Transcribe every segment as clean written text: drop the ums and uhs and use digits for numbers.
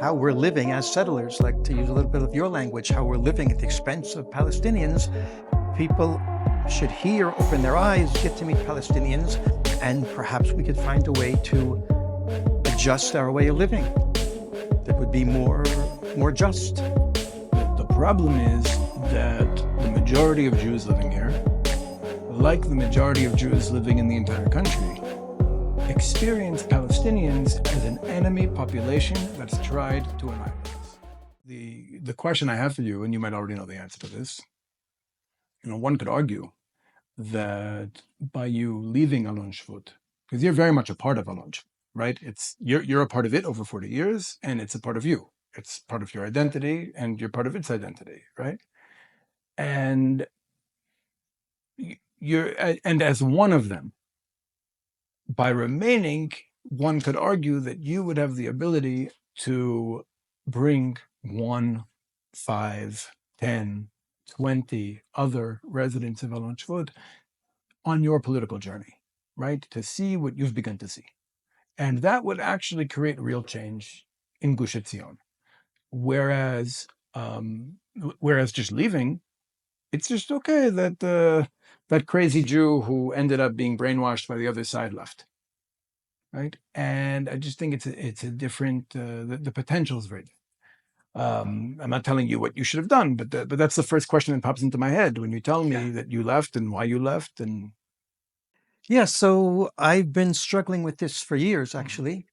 how we're living as settlers, like to use a little bit of your language, how we're living at the expense of Palestinians. People should hear, open their eyes, get to meet Palestinians, and perhaps we could find a way to adjust our way of living that would be more just. The problem is that the majority of Jews living here, like the majority of Jews living in the entire country, experience Palestinians as an enemy population that's tried to annihilate us. The question I have for you, and you might already know the answer to this, one could argue that by you leaving Alon Shvut, because you're very much a part of Alon Shvut, right? You're a part of it over 40 years, and it's a part of you. It's part of your identity, and you're part of its identity, right? And and as one of them, by remaining, one could argue that you would have the ability to bring 1, 5, 10, 20 other residents of Alon Shvut on your political journey, right? To see what you've begun to see. And that would actually create real change in Gush Etzion. Whereas just leaving, it's just okay that that crazy Jew who ended up being brainwashed by the other side left, right? And I just think it's a different. The potential is very different. I'm not telling you what you should have done, but that's the first question that pops into my head when you tell me that you left and why you left. And Yeah, so I've been struggling with this for years, actually,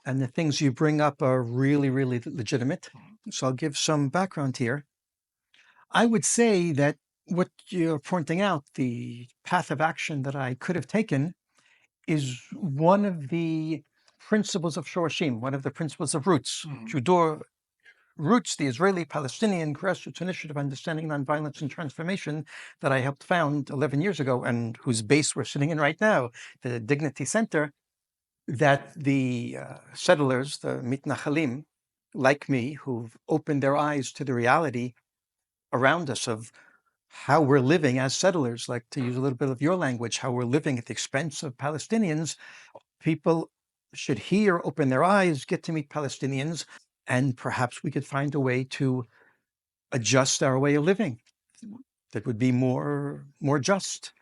and the things you bring up are really, really legitimate. So I'll give some background here. I would say that what you're pointing out, the path of action that I could have taken, is one of the principles of Shorashim, one of the principles of roots. Judo Roots, the Israeli-Palestinian Grassroots Initiative Understanding Nonviolence and Transformation that I helped found 11 years ago and whose base we're sitting in right now, the Dignity Center, that the settlers, the mitnachalim, like me, who've opened their eyes to the reality around us of how we're living as settlers, like to use a little bit of your language, how we're living at the expense of Palestinians. People should hear, open their eyes, get to meet Palestinians, and perhaps we could find a way to adjust our way of living that would be more just.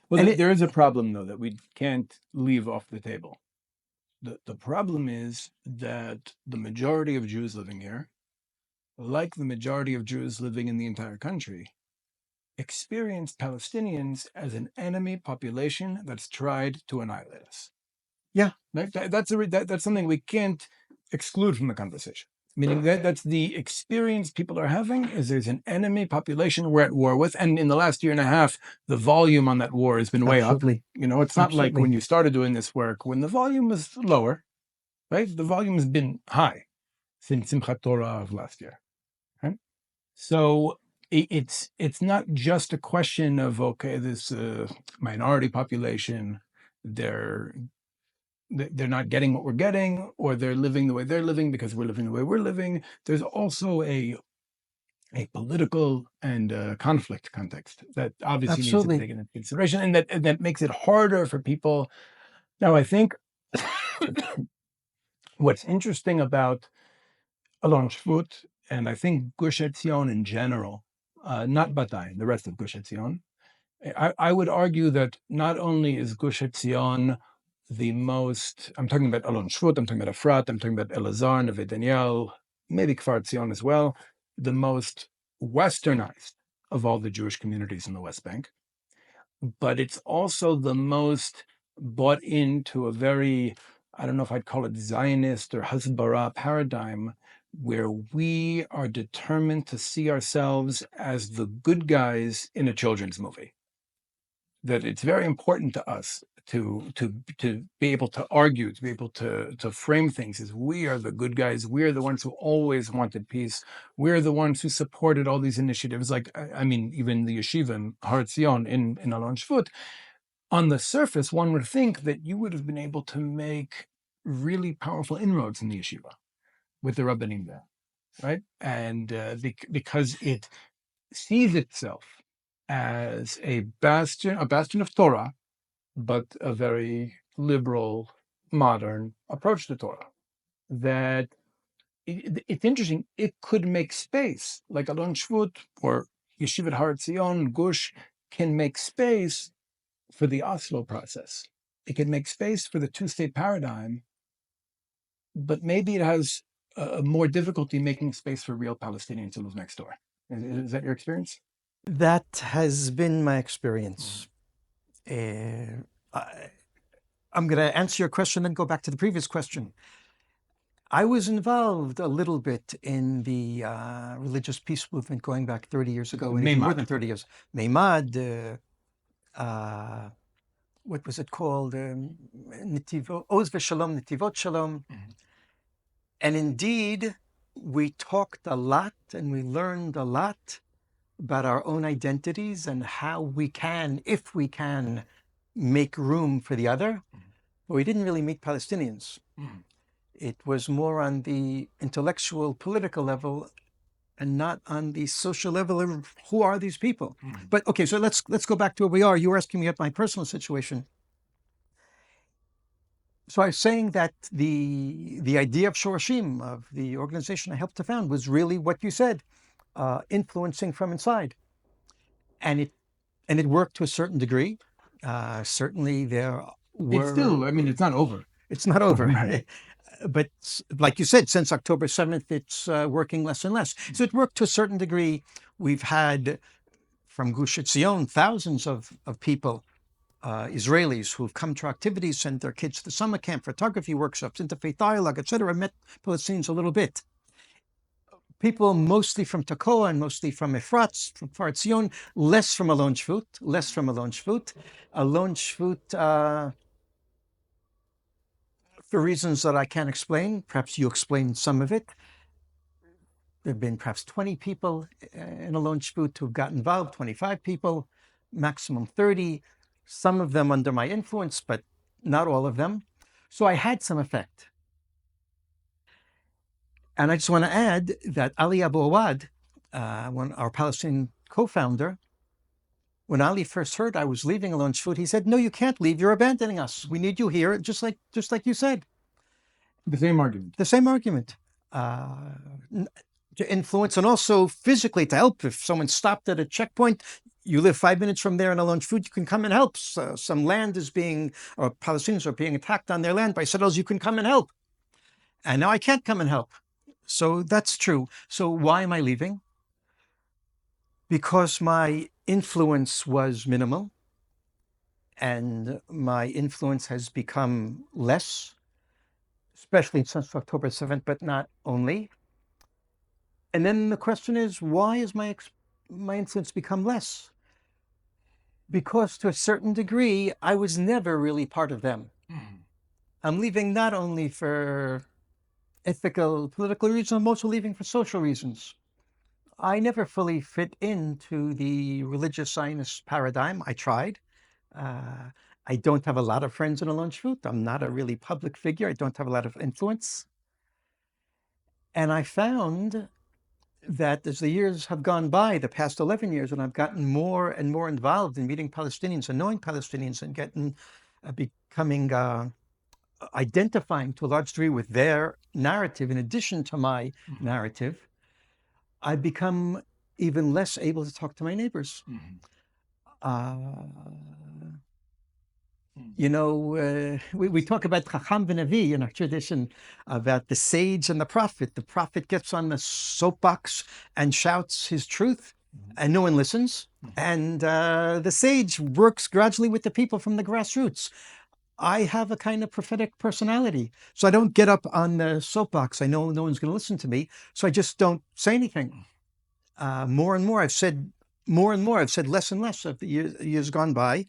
well, And there is a problem though that we can't leave off the table. The problem is that the majority of Jews living here, like the majority of Jews living in the entire country, experienced Palestinians as an enemy population that's tried to annihilate us. Yeah, Right? That's something we can't exclude from the conversation. Meaning that's the experience people are having is there's an enemy population we're at war with. And in the last year and a half, the volume on that war has been way absolutely. up. It's not like when you started doing this work, when the volume was lower, right? The volume has been high since Simchat Torah of last year. Right? So it's not just a question of, okay, this minority population, they're not getting what we're getting, or they're living the way they're living because we're living the way we're living. There's also a political and conflict context that obviously needs to be taken into consideration, and that makes it harder for people. Now, I think what's interesting about Alon Shvut, and I think Gush Etzion in general, not Batay, the rest of Gush Etzion, I would argue that not only is Gush Etzion the most, I'm talking about Alon Shvut, I'm talking about Efrat, I'm talking about Elazar, Neve Daniel, maybe Kfar Tzion as well, the most westernized of all the Jewish communities in the West Bank, but it's also the most bought into a very, I don't know if I'd call it Zionist or Hasbara paradigm, where we are determined to see ourselves as the good guys in a children's movie. That it's very important to us to be able to argue, to be able to frame things as we are the good guys. We're the ones who always wanted peace. We're the ones who supported all these initiatives. Like, I mean, even the yeshiva in Har Zion in Alon Shvut. On the surface, one would think that you would have been able to make really powerful inroads in the yeshiva with the rabbanim there, right? And because it sees itself as a bastion of Torah, but a very liberal, modern approach to Torah that it's interesting. It could make space, like Alon Shvut or Yeshivat Har Tzion, Gush, can make space for the Oslo process. It can make space for the two-state paradigm, but maybe it has more difficulty making space for real Palestinians to live next door. Is that your experience? That has been my experience. I'm going to answer your question and go back to the previous question. I was involved a little bit in the religious peace movement going back 30 years ago, and even more than 30 years. Meimad, what was it called? Oz v'Shalom, Netivot Shalom. And indeed, we talked a lot and we learned a lot about our own identities and how we can, if we can, make room for the other. But we didn't really meet Palestinians. It was more on the intellectual, political level, and not on the social level of who are these people. But okay, so let's go back to where we are. You were asking me about my personal situation. So I was saying that the idea of Shorashim, of the organization I helped to found, was really what you said, influencing from inside, and it worked to a certain degree. Certainly, there were. It's still, I mean, it's not over. It's not over. Right. But like you said, since October 7th, it's working less and less. So it worked to a certain degree. We've had from Gush Etzion thousands of people, Israelis who've come to our activities, sent their kids to the summer camp, photography workshops, interfaith dialogue, etc. Met Palestinians a little bit. People mostly from Tekoa and mostly from Efrat, from Far Etzion, less from Alon Shvut, Alon Shvut, for reasons that I can't explain. Perhaps you explained some of it. There have been perhaps 20 people in Alon Shvut who've got involved, 25 people, maximum 30, some of them under my influence, but not all of them. So I had some effect. And I just want to add that Ali Abu Awad, our Palestinian co-founder, when Ali first heard I was leaving Alon Shvut, he said, "No, you can't leave. You're abandoning us. We need you here," just like you said. The same argument. The same argument. To influence and also physically to help. If someone stopped at a checkpoint, you live 5 minutes from there in Alon Shvut, you can come and help. So some land is or Palestinians are being attacked on their land by settlers, you can come and help. And now I can't come and help. So that's true. So why am I leaving? Because my influence was minimal and my influence has become less, especially since October 7th, but not only. And then the question is, why has my influence become less? Because to a certain degree, I was never really part of them. I'm leaving not only for ethical, political reasons, I'm also leaving for social reasons. I never fully fit into the religious Zionist paradigm. I tried. I don't have a lot of friends in Alon Shvut. I'm not a really public figure. I don't have a lot of influence. And I found that as the years have gone by, the past 11 years, and I've gotten more and more involved in meeting Palestinians and knowing Palestinians and becoming, identifying to a large degree with their narrative in addition to my narrative, I've become even less able to talk to my neighbors. You know, we talk about Chacham v'Navi in our tradition, about the sage and the prophet. The prophet gets on the soapbox and shouts his truth, and no one listens. And the sage works gradually with the people from the grassroots. I have a kind of prophetic personality, so I don't get up on the soapbox. I know no one's going to listen to me, so I just don't say anything. More and more, I've said less and less as the years gone by.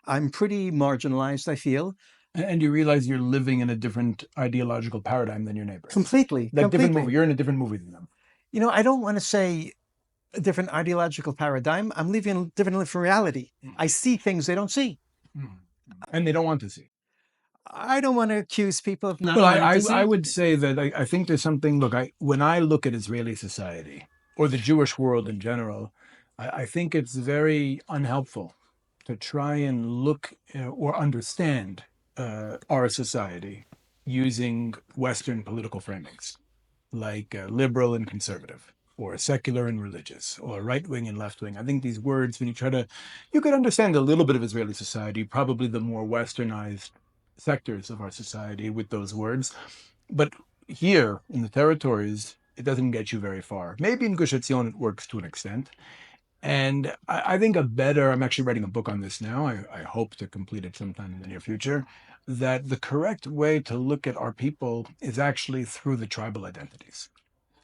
I'm pretty marginalized, I feel. And you realize you're living in a different ideological paradigm than your neighbors. Completely. Different movie. You're in a different movie than them. You know, I don't want to say a different ideological paradigm. I'm living in a different reality. I see things they don't see. And they don't want to see. I don't want to accuse people of not wanting to see. I would say that I think there's something, when I look at Israeli society or the Jewish world in general, I think it's very unhelpful to try and look or understand our society using Western political framings. like liberal and conservative, or secular and religious, or right wing and left wing. I think these words, when you could understand a little bit of Israeli society, probably the more westernized sectors of our society with those words. But here in the territories, it doesn't get you very far. Maybe in Gush Etzion it works to an extent. And I think I'm actually writing a book on this now. I hope to complete it sometime in the near future, that the correct way to look at our people is actually through the tribal identities.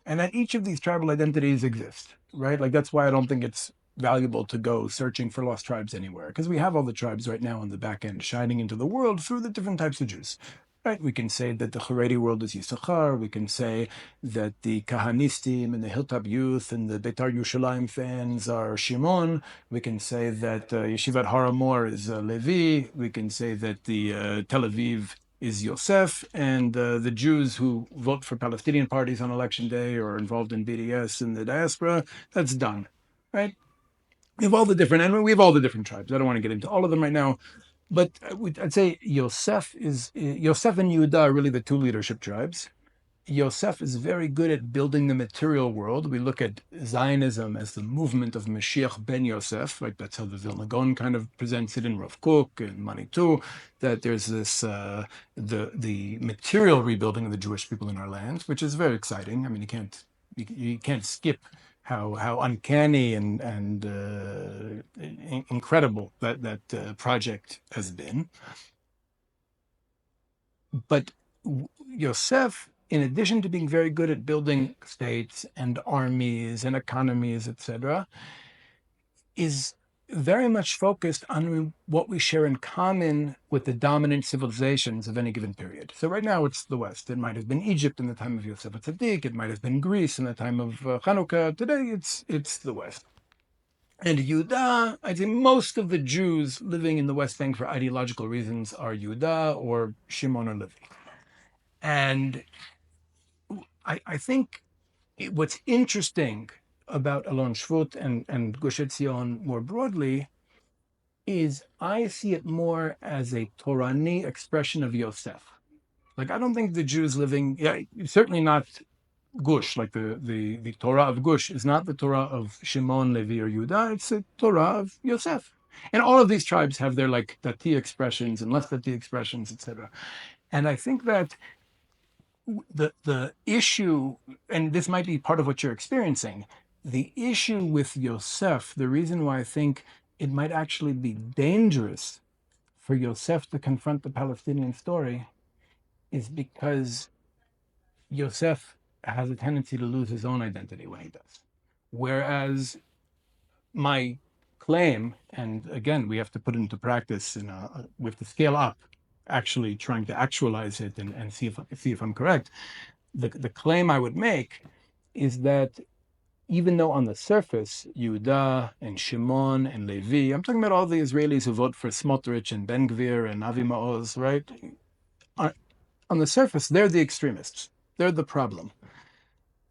And that each of these tribal identities exist, right? Like that's why I don't think it's valuable to go searching for lost tribes anywhere, because we have all the tribes right now on the back end shining into the world through the different types of Jews. Right, we can say that the Haredi world is Yisachar. We can say that the Kahanistim and the Hilltop Youth and the Beitar Yerushalayim fans are Shimon. We can say that Yeshivat Har Amor is Levi. We can say that the Tel Aviv is Yosef, and the Jews who vote for Palestinian parties on election day or involved in BDS in the diaspora, that's done, right? We have all the different tribes. I don't want to get into all of them right now. But I'd say Yosef and Yehuda are really the two leadership tribes. Yosef is very good at building the material world. We look at Zionism as the movement of Mashiach ben Yosef, right? That's how the Vilna Gaon kind of presents it in Rav Kook and Manitou, that there's this, the material rebuilding of the Jewish people in our land, which is very exciting. I mean, you can't skip how uncanny and incredible that project has been. But Yosef, in addition to being very good at building states and armies and economies, etc., is very much focused on what we share in common with the dominant civilizations of any given period. So right now it's the West. It might have been Egypt in the time of Yosef HaTzadik. It might have been Greece in the time of Hanukkah. Today it's the West. And Yehuda, I'd say most of the Jews living in the West Bank for ideological reasons are Yehuda or Shimon or Levi. And I think what's interesting about Alon Shvut and Gush Etzion more broadly is I see it more as a Torani expression of Yosef. Like, I don't think the Jews living, certainly not Gush, like the Torah of Gush is not the Torah of Shimon, Levi, or Yehuda. It's the Torah of Yosef. And all of these tribes have their like Dati expressions and less Dati expressions, etc. And I think that the issue, and this might be part of what you're experiencing, the issue with Yosef, the reason why I think it might actually be dangerous for Yosef to confront the Palestinian story is because Yosef has a tendency to lose his own identity when he does. Whereas my claim, and again, we have to put it into practice, we have to scale up, actually trying to actualize it and see if I'm correct. The claim I would make is that even though on the surface, Yehuda and Shimon and Levi, I'm talking about all the Israelis who vote for Smotrich and Ben Gvir and Avi Maoz, right? On the surface, they're the extremists. They're the problem.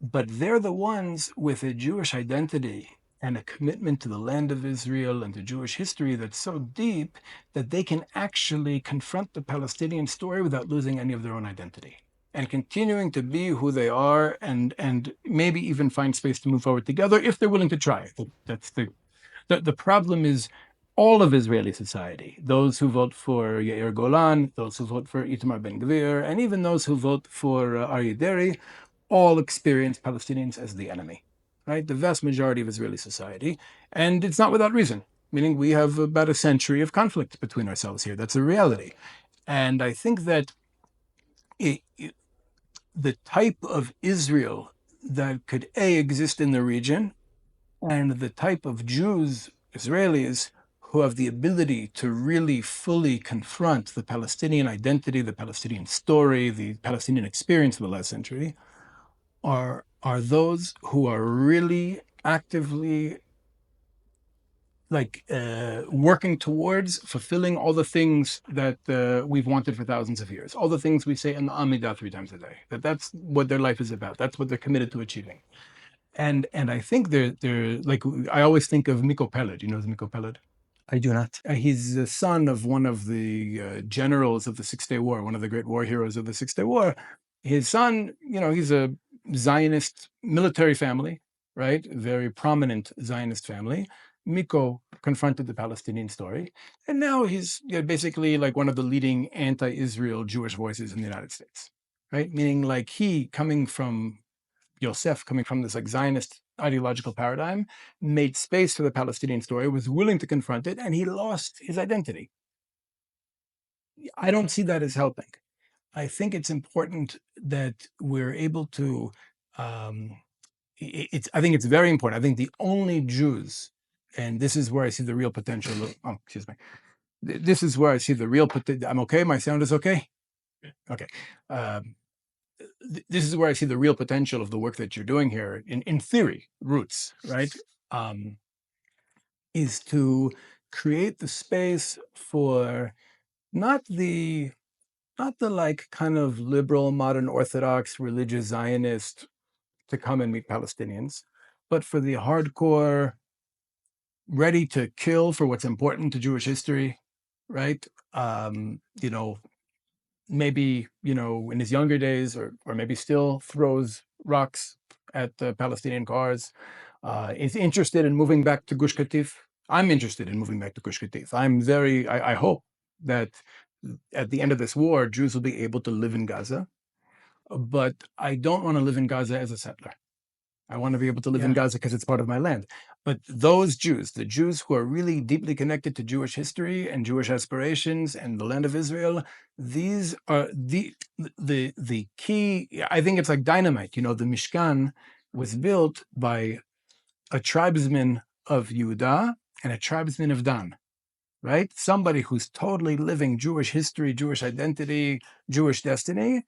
But they're the ones with a Jewish identity and a commitment to the land of Israel and to Jewish history that's so deep that they can actually confront the Palestinian story without losing any of their own identity and continuing to be who they are and maybe even find space to move forward together if they're willing to try. That's the problem is all of Israeli society, those who vote for Yair Golan, those who vote for Itamar Ben Gvir, and even those who vote for Aryeh Deri, all experience Palestinians as the enemy, right? The vast majority of Israeli society. And it's not without reason, meaning we have about a century of conflict between ourselves here. That's a reality. And I think that the type of Israel that could exist in the region and the type of Jews, Israelis, who have the ability to really fully confront the Palestinian identity, the Palestinian story, the Palestinian experience of the last century, are those who are really actively working towards fulfilling all the things that we've wanted for thousands of years, all the things we say in the Amidah 3 times a day, that's what their life is about. That's what they're committed to achieving. And I think they're like, I always think of Miko Peled. You know Miko Peled? I do not. He's the son of one of the generals of the Six-Day War, one of the great war heroes of the Six-Day War. His son, he's a Zionist military family, right? Very prominent Zionist family. Miko confronted the Palestinian story, and now he's basically like one of the leading anti-Israel Jewish voices in the United States, right? Meaning like he coming from Yosef, coming from this like Zionist ideological paradigm, made space for the Palestinian story, was willing to confront it, and he lost his identity. I don't see that as helping. I think it's important that we're able to. I think it's very important. I think the only Jews, and this is where I see the real potential. Oh, excuse me. This is where I see the real potential. I'm okay. My sound is okay. Okay. This is where I see the real potential of the work that you're doing here. In theory, roots, right? Is to create the space for not the like kind of liberal, modern Orthodox, religious Zionist to come and meet Palestinians, but for the hardcore, ready to kill for what's important to Jewish history, right? Maybe, in his younger days, or maybe still throws rocks at the Palestinian cars, is interested in moving back to Gush Katif. I'm interested in moving back to Gush Katif. I hope that at the end of this war, Jews will be able to live in Gaza, but I don't want to live in Gaza as a settler. I want to be able to live in Gaza because it's part of my land. But those Jews, the Jews who are really deeply connected to Jewish history and Jewish aspirations and the land of Israel, these are the key. I think it's like dynamite. The Mishkan was built by a tribesman of Yehuda and a tribesman of Dan, right? Somebody who's totally living Jewish history, Jewish identity, Jewish destiny,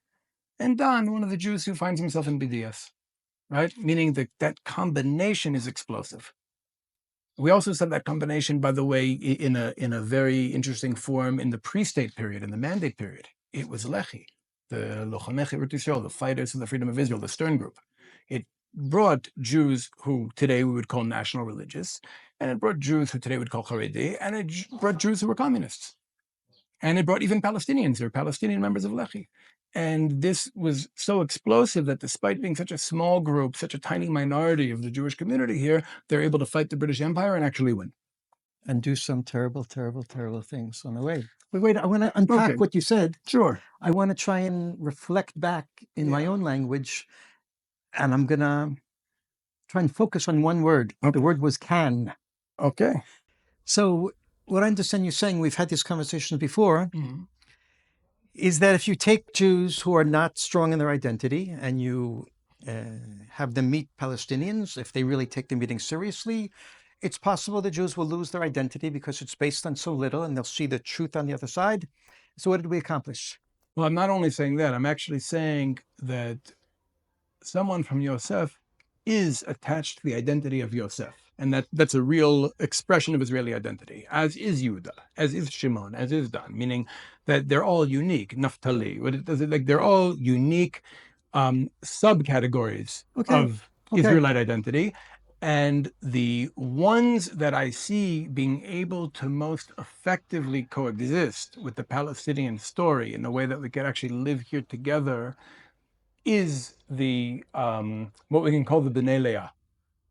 and Dan, one of the Jews who finds himself in BDS. Right? Meaning that combination is explosive. We also said that combination, by the way, in a very interesting form in the pre-state period, in the mandate period. It was Lehi, the Lochamei Chirut Yisrael, the fighters for the freedom of Israel, the Stern Group. It brought Jews who today we would call national religious, and it brought Jews who today we would call Haredi, and it brought Jews who were communists. And it brought even Palestinians or Palestinian members of Lehi. And this was so explosive that despite being such a small group, such a tiny minority of the Jewish community here, they're able to fight the British Empire and actually win. And do some terrible, terrible, terrible things on the way. Wait, I want to unpack what you said. Sure. I want to try and reflect back in my own language, and I'm going to try and focus on one word. The word was can. Okay. So what I understand you saying, we've had these conversations before, is that if you take Jews who are not strong in their identity and you have them meet Palestinians, if they really take the meeting seriously, it's possible the Jews will lose their identity because it's based on so little and they'll see the truth on the other side. So what did we accomplish? Well, I'm not only saying that, I'm actually saying that someone from Yosef is attached to the identity of Yosef. And that's a real expression of Israeli identity, as is Yehuda, as is Shimon, as is Dan, meaning that they're all unique. Naphtali, they're all unique subcategories of Israelite identity. And the ones that I see being able to most effectively coexist with the Palestinian story in a way that we can actually live here together is the what we can call the Bnei Leah,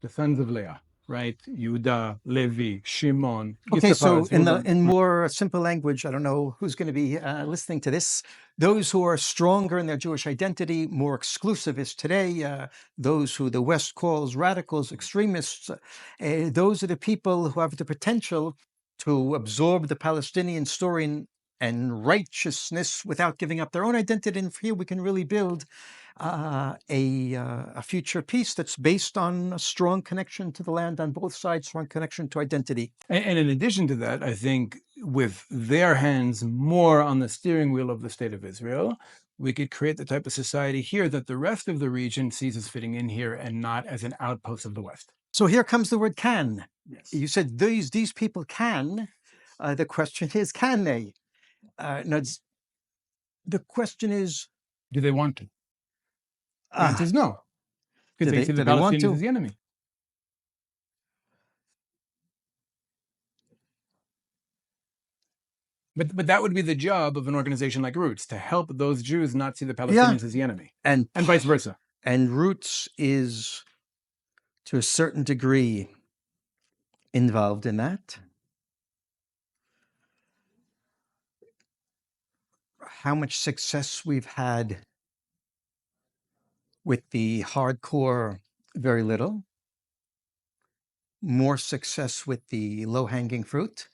the sons of Leah. Right, Yehuda, Levi, Shimon. Okay, so in more simple language, I don't know who's going to be listening to this. Those who are stronger in their Jewish identity, more exclusivist today, those who the West calls radicals, extremists, those are the people who have the potential to absorb the Palestinian story and righteousness without giving up their own identity. And here we can really build a future peace that's based on a strong connection to the land on both sides, strong connection to identity. And in addition to that, I think with their hands more on the steering wheel of the state of Israel, we could create the type of society here that the rest of the region sees as fitting in here and not as an outpost of the West. So here comes the word can. Yes. You said these people can. The question is, can they? No, the question is, do they want to? The answer is no, because they see the Palestinians as the enemy. But that would be the job of an organization like Roots, to help those Jews not see the Palestinians as the enemy, and vice versa. And roots is, to a certain degree, involved in that. How much success we've had with the hardcore, very little. More success with the low-hanging fruit.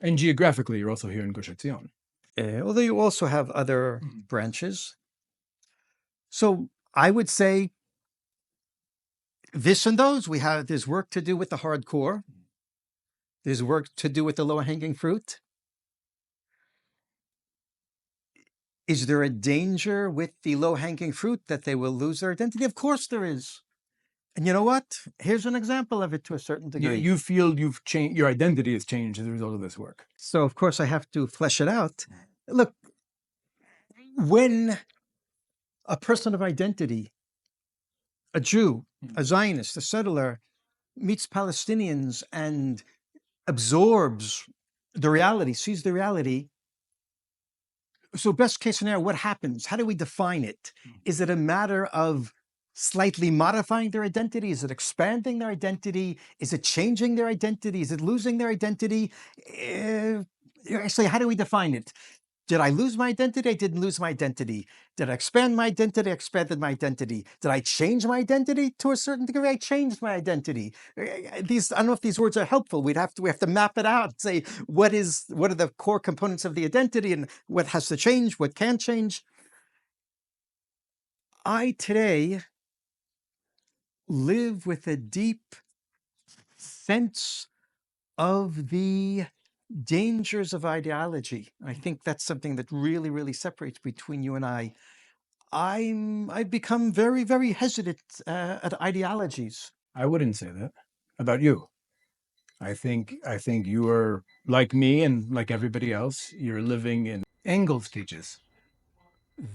And geographically, you're also here in Gush Etzion. Although you also have other branches. So I would say this and those. There's work to do with the hardcore. There's work to do with the low-hanging fruit. Is there a danger with the low-hanging fruit that they will lose their identity? Of course there is. And you know what? Here's an example of it to a certain degree. You feel you've changed, your identity has changed as a result of this work. So, of course, I have to flesh it out. Look, when a person of identity, a Jew, a Zionist, a settler, meets Palestinians and absorbs the reality, sees the reality. So best case scenario, what happens? How do we define it? Is it a matter of slightly modifying their identity? Is it expanding their identity? Is it changing their identity? Is it losing their identity? Actually, how do we define it? Did I lose my identity? I didn't lose my identity. Did I expand my identity? I expanded my identity. Did I change my identity to a certain degree? I changed my identity. I don't know if these words are helpful. We have to map it out. Say what are the core components of the identity and what has to change, what can change. I today live with a deep sense of the dangers of ideology. I think that's something that really, really separates between you and I. I've become very, very hesitant at ideologies. I wouldn't say that about you. I think you are like me and like everybody else. You're living in. Engels teaches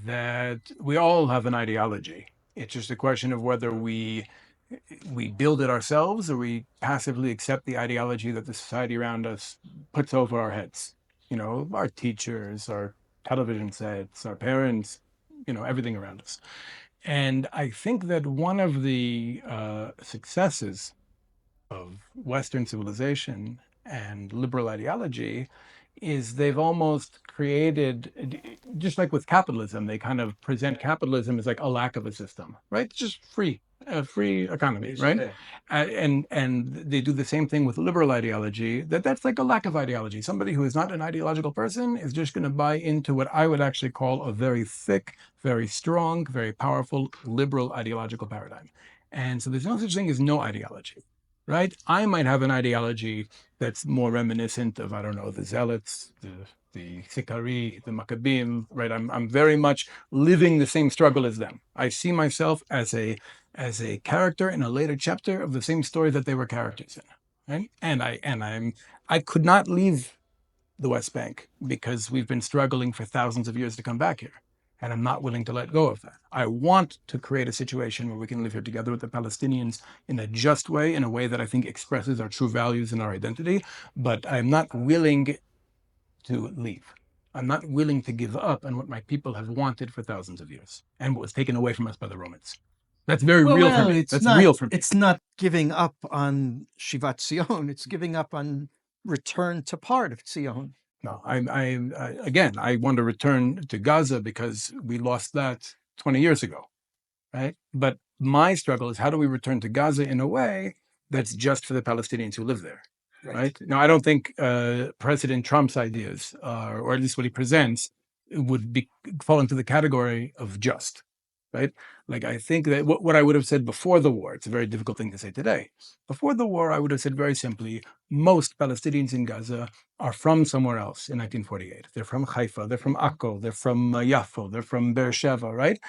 that we all have an ideology. It's just a question of whether we build it ourselves or we passively accept the ideology that the society around us puts over our heads. You know, our teachers, our television sets, our parents, you know, everything around us. And I think that one of the successes of Western civilization and liberal ideology is they've almost created, just like with capitalism, they kind of present capitalism as like a lack of a system, right? It's just a free economy, right? And they do the same thing with liberal ideology, that's like a lack of ideology. Somebody who is not an ideological person is just going to buy into what I would actually call a very thick, very strong, very powerful liberal ideological paradigm. And so there's no such thing as no ideology. Right? I might have an ideology that's more reminiscent of, I don't know, the Zealots, the Sikari, the Maccabim, right? I'm very much living the same struggle as them. I see myself as a character in a later chapter of the same story that they were characters in, right? And I could not leave the West Bank because we've been struggling for thousands of years to come back here. And I'm not willing to let go of that. I want to create a situation where we can live here together with the Palestinians in a just way, in a way that I think expresses our true values and our identity. But I'm not willing to leave. I'm not willing to give up on what my people have wanted for thousands of years and what was taken away from us by the Romans. That's very real for me. That's real for me. It's not giving up on Shivat Zion. It's giving up on return to part of Zion. No, again, I want to return to Gaza because we lost that 20 years ago, right? But my struggle is how do we return to Gaza in a way that's just for the Palestinians who live there, right? Now, I don't think President Trump's ideas, or at least what he presents, would fall into the category of just, right? Like, I think that what I would have said before the war, it's a very difficult thing to say today. Before the war, I would have said very simply, most Palestinians in Gaza are from somewhere else in 1948. They're from Haifa, they're from Akko, they're from Yafo, they're from Beersheba, right?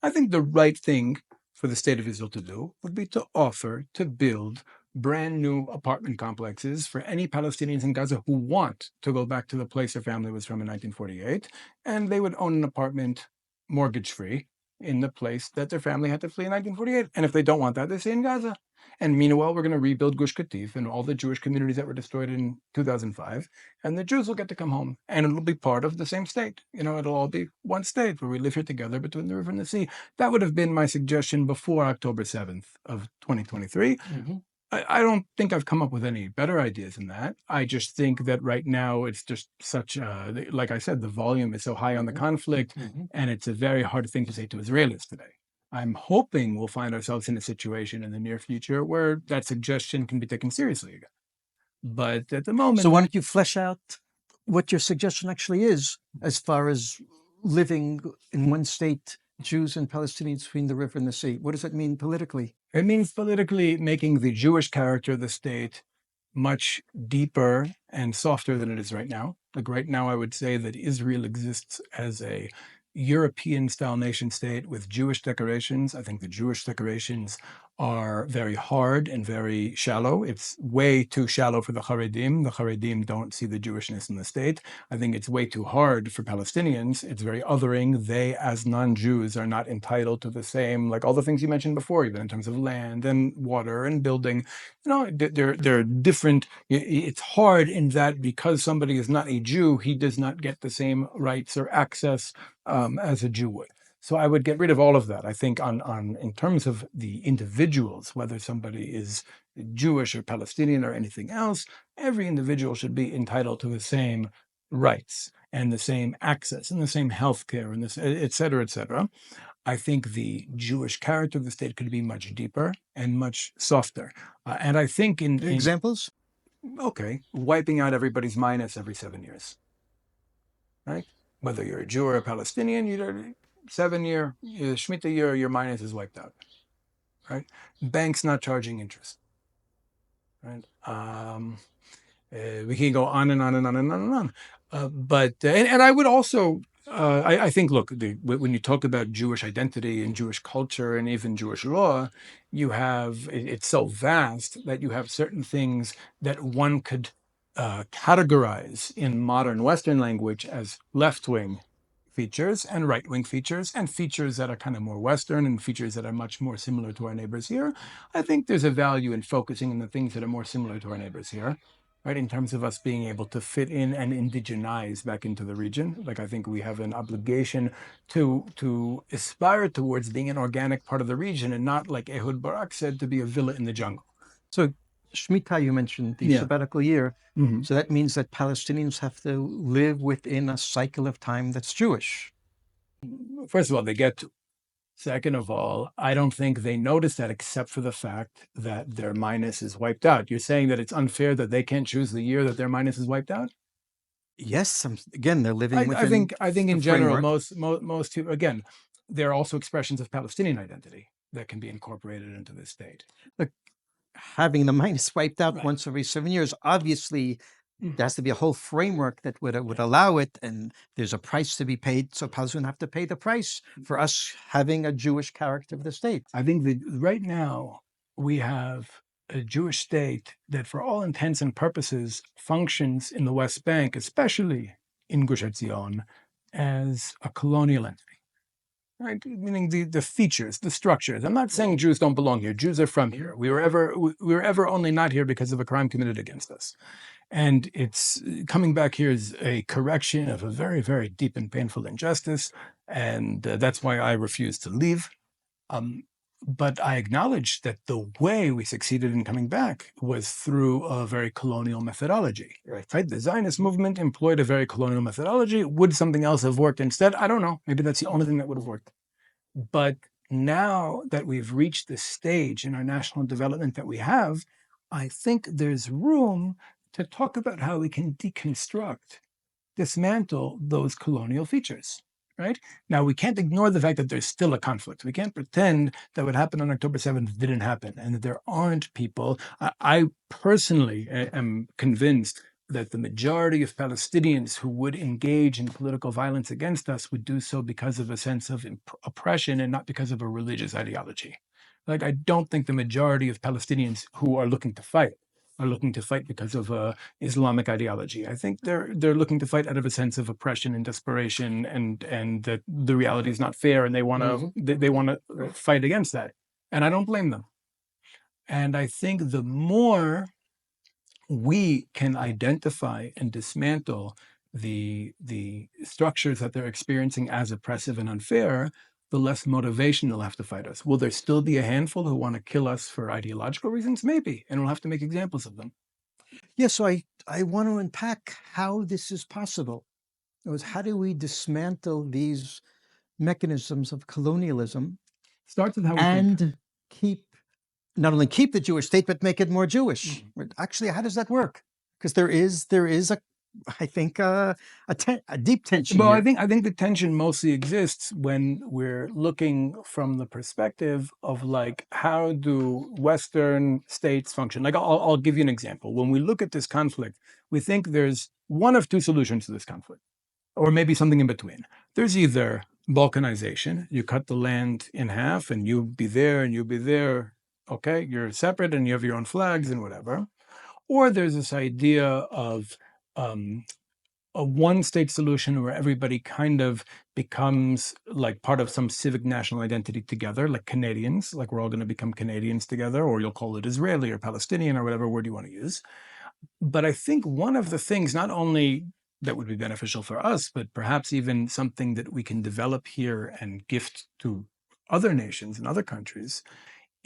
I think the right thing for the state of Israel to do would be to offer to build brand new apartment complexes for any Palestinians in Gaza who want to go back to the place their family was from in 1948, and they would own an apartment mortgage-free in the place that their family had to flee in 1948. And if they don't want that, they stay in Gaza. And meanwhile, we're going to rebuild Gush Katif and all the Jewish communities that were destroyed in 2005. And the Jews will get to come home. And it'll be part of the same state. It'll all be one state where we live here together between the river and the sea. That would have been my suggestion before October 7th of 2023. I don't think I've come up with any better ideas than that. I just think that right now it's just such like I said, the volume is so high on the conflict, and it's a very hard thing to say to Israelis today. I'm hoping we'll find ourselves in a situation in the near future where that suggestion can be taken seriously again. But at the moment... So why don't you flesh out what your suggestion actually is as far as living in one state, Jews and Palestinians between the river and the sea? What does that mean politically? It means politically making the Jewish character of the state much deeper and softer than it is right now. Like right now, I would say that Israel exists as a European-style nation state with Jewish decorations. I think the Jewish decorations are very hard and very shallow. It's way too shallow for the Haredim. The Haredim don't see the Jewishness in the state. I think it's way too hard for Palestinians. It's very othering. They, as non-Jews, are not entitled to the same, like all the things you mentioned before, even in terms of land and water and building. They're different. It's hard in that because somebody is not a Jew, he does not get the same rights or access as a Jew would. So I would get rid of all of that. I think in terms of the individuals, whether somebody is Jewish or Palestinian or anything else, every individual should be entitled to the same rights and the same access and the same health care and this, et cetera, et cetera. I think the Jewish character of the state could be much deeper and much softer. And I think Examples? Okay, wiping out everybody's minus every 7 years, right? Whether you're a Jew or a Palestinian, you're 7-year, Shemitah year, your minus is wiped out, right? Banks not charging interest, right? We can go on and on and on and on and on. And I would also, I think, look, when you talk about Jewish identity and Jewish culture and even Jewish law, it's so vast that you have certain things that one could categorize in modern Western language as left-wing features and right-wing features and features that are kind of more Western and features that are much more similar to our neighbors here. I think there's a value in focusing on the things that are more similar to our neighbors here, right? In terms of us being able to fit in and indigenize back into the region. Like I think we have an obligation to aspire towards being an organic part of the region and not, like Ehud Barak said, to be a villa in the jungle. So Shemitah, you mentioned the sabbatical year. So that means that Palestinians have to live within a cycle of time that's Jewish. First of all, they get to. Second of all, I don't think they notice that except for the fact that their minus is wiped out. You're saying that it's unfair that they can't choose the year that their minus is wiped out? Yes, again, they're living within I think in general, most people, again, there are also expressions of Palestinian identity that can be incorporated into this state. Look, having the minus wiped out once every 7 years, obviously there has to be a whole framework that would allow it, and there's a price to be paid, so Palestinians have to pay the price for us having a Jewish character of the state. I think that right now we have a Jewish state that for all intents and purposes functions in the West Bank, especially in Gush Etzion, as a colonial entity. Right, meaning the features, the structures. I'm not saying Jews don't belong here. Jews are from here. We were ever only not here because of a crime committed against us. And it's coming back here is a correction of a very, very deep and painful injustice. And that's why I refuse to leave. But I acknowledge that the way we succeeded in coming back was through a very colonial methodology. Right? The Zionist movement employed a very colonial methodology. Would something else have worked instead? I don't know. Maybe that's the only thing that would have worked. But now that we've reached the stage in our national development that we have, I think there's room to talk about how we can deconstruct, dismantle those colonial features. Right? Now, we can't ignore the fact that there's still a conflict. We can't pretend that what happened on October 7th didn't happen and that there aren't people. I personally am convinced that the majority of Palestinians who would engage in political violence against us would do so because of a sense of oppression and not because of a religious ideology. Like, I don't think the majority of Palestinians who are looking to fight are looking to fight because of Islamic ideology. I think they're looking to fight out of a sense of oppression and desperation, and that the reality is not fair, and they want to they want to fight against that. And I don't blame them. And I think the more we can identify and dismantle the structures that they're experiencing as oppressive and unfair, the less motivation they'll have to fight us. Will there still be a handful who want to kill us for ideological reasons? Maybe, and we'll have to make examples of them. Yeah, so I want to unpack how this is possible. It was, how do we dismantle these mechanisms of colonialism Starts with how we think. and not only keep the Jewish state, but make it more Jewish? Actually, how does that work? Because there is a, I think, a deep tension Well, here. I think the tension mostly exists when we're looking from the perspective of like, how do Western states function? Like, I'll give you an example. When we look at this conflict, we think there's one of two solutions to this conflict, or maybe something in between. There's either balkanization, you cut the land in half and you be there and you be there, okay, you're separate and you have your own flags and whatever. Or there's this idea of a one-state solution where everybody kind of becomes like part of some civic national identity together, like Canadians, like we're all going to become Canadians together, or you'll call it Israeli or Palestinian or whatever word you want to use. But I think one of the things, not only that would be beneficial for us, but perhaps even something that we can develop here and gift to other nations and other countries,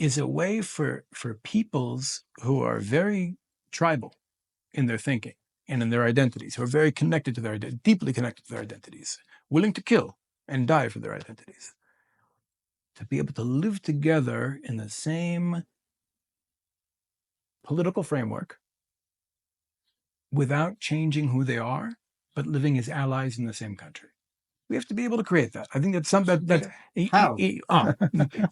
is a way for peoples who are very tribal in their thinking and in their identities, who are very connected to deeply connected to their identities, willing to kill and die for their identities, to be able to live together in the same political framework without changing who they are, but living as allies in the same country. We have to be able to create that. I think that's something that How?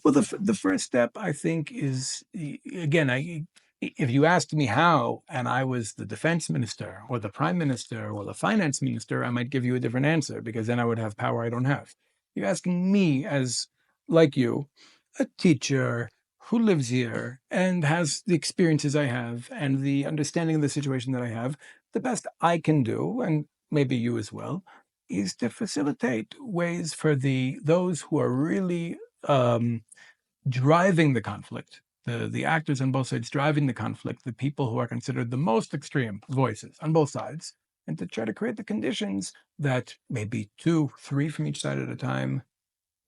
Well, the first step, I think, is, again, if you asked me how, and I was the defense minister or the prime minister or the finance minister, I might give you a different answer, because then I would have power I don't have. You're asking me as, like you, a teacher who lives here and has the experiences I have and the understanding of the situation that I have. The best I can do, and maybe you as well, is to facilitate ways for those who are really driving the conflict, the actors on both sides driving the conflict, the people who are considered the most extreme voices on both sides, and to try to create the conditions that maybe 2, 3 from each side at a time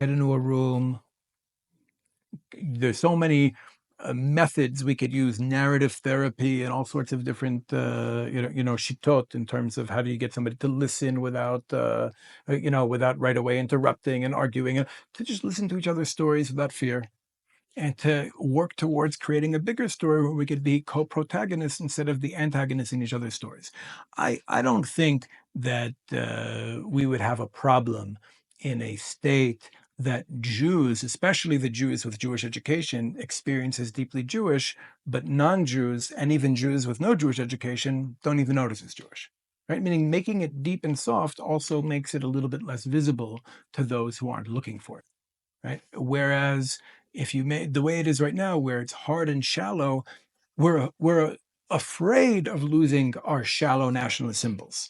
get into a room. There's so many methods we could use, narrative therapy and all sorts of different, shitot, in terms of how do you get somebody to listen without, without right away interrupting and arguing, and to just listen to each other's stories without fear, and to work towards creating a bigger story where we could be co-protagonists instead of the antagonists in each other's stories. I don't think that we would have a problem in a state that Jews, especially the Jews with Jewish education, experience as deeply Jewish, but non-Jews and even Jews with no Jewish education don't even notice it's Jewish. Right? Meaning making it deep and soft also makes it a little bit less visible to those who aren't looking for it. Right? Whereas if you made the way it is right now, where it's hard and shallow, we're afraid of losing our shallow nationalist symbols.